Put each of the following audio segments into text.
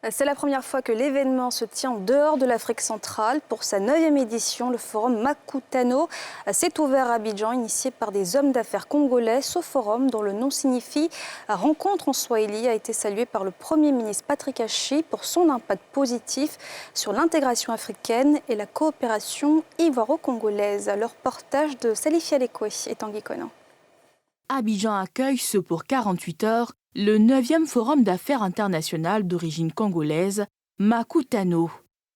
C'est la première fois que l'événement se tient en dehors de l'Afrique centrale. Pour sa 9e édition, le forum Makutano s'est ouvert à Abidjan, initié par des hommes d'affaires congolais. Ce forum, dont le nom signifie « rencontre » en swahili, a été salué par le Premier ministre Patrick Achi pour son impact positif sur l'intégration africaine et la coopération ivoiro-congolaise. Le reportage de Salifia Lekwe et Tanguy Conan. Abidjan accueille ce pour 48 heures le 9e Forum d'affaires international d'origine congolaise, Makutano.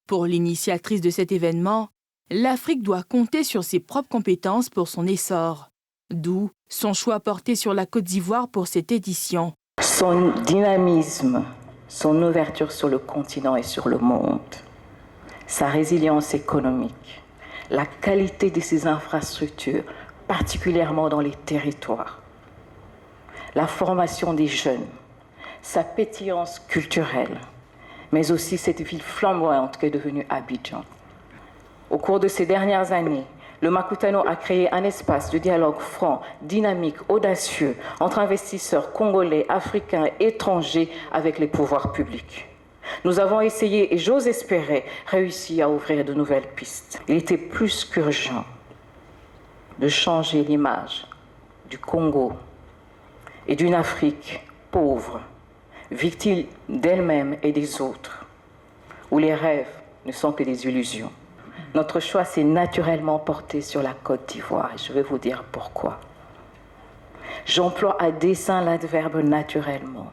Pour l'initiatrice de cet événement, l'Afrique doit compter sur ses propres compétences pour son essor. D'où son choix porté sur la Côte d'Ivoire pour cette édition. Son dynamisme, son ouverture sur le continent et sur le monde, sa résilience économique, la qualité de ses infrastructures, particulièrement dans les territoires, la formation des jeunes, sa pétillance culturelle, mais aussi cette ville flamboyante qu'est devenue Abidjan. Au cours de ces dernières années, le Makutano a créé un espace de dialogue franc, dynamique, audacieux entre investisseurs congolais, africains, étrangers avec les pouvoirs publics. Nous avons essayé, et j'ose espérer, réussi à ouvrir de nouvelles pistes. Il était plus qu'urgent de changer l'image du Congo et d'une Afrique pauvre, victime d'elle-même et des autres, où les rêves ne sont que des illusions. Notre choix s'est naturellement porté sur la Côte d'Ivoire, et je vais vous dire pourquoi. J'emploie à dessein l'adverbe naturellement,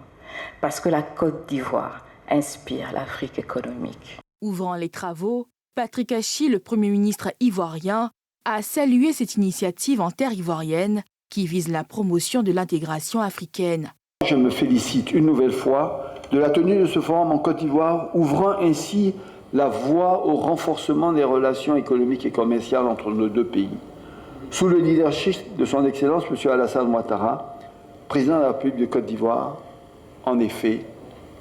parce que la Côte d'Ivoire inspire l'Afrique économique. Ouvrant les travaux, Patrick Achi, le Premier ministre ivoirien, a salué cette initiative en terre ivoirienne qui vise la promotion de l'intégration africaine. Je me félicite une nouvelle fois de la tenue de ce forum en Côte d'Ivoire, ouvrant ainsi la voie au renforcement des relations économiques et commerciales entre nos deux pays. Sous le leadership de son Excellence M. Alassane Ouattara, président de la République de Côte d'Ivoire, en effet,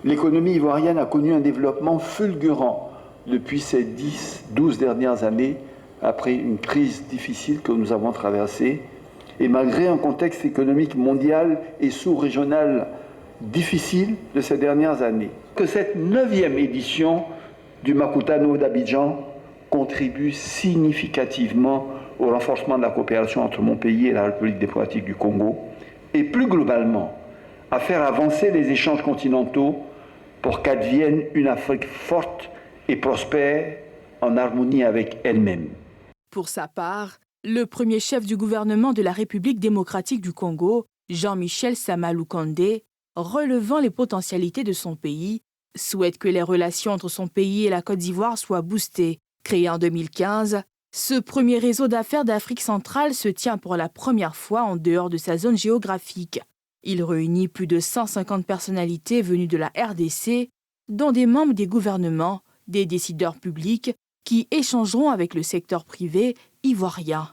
l'économie ivoirienne a connu un développement fulgurant depuis ces 10-12 dernières années, après une crise difficile que nous avons traversée, et malgré un contexte économique mondial et sous-régional difficile de ces dernières années. Que cette 9e édition du Makutano d'Abidjan contribue significativement au renforcement de la coopération entre mon pays et la République démocratique du Congo, et plus globalement, à faire avancer les échanges continentaux pour qu'advienne une Afrique forte et prospère en harmonie avec elle-même. Pour sa part, le premier chef du gouvernement de la République démocratique du Congo, Jean-Michel Sama-Lukonde, relevant les potentialités de son pays, souhaite que les relations entre son pays et la Côte d'Ivoire soient boostées. Créé en 2015, ce premier réseau d'affaires d'Afrique centrale se tient pour la première fois en dehors de sa zone géographique. Il réunit plus de 150 personnalités venues de la RDC, dont des membres des gouvernements, des décideurs publics, qui échangeront avec le secteur privé ivoirien.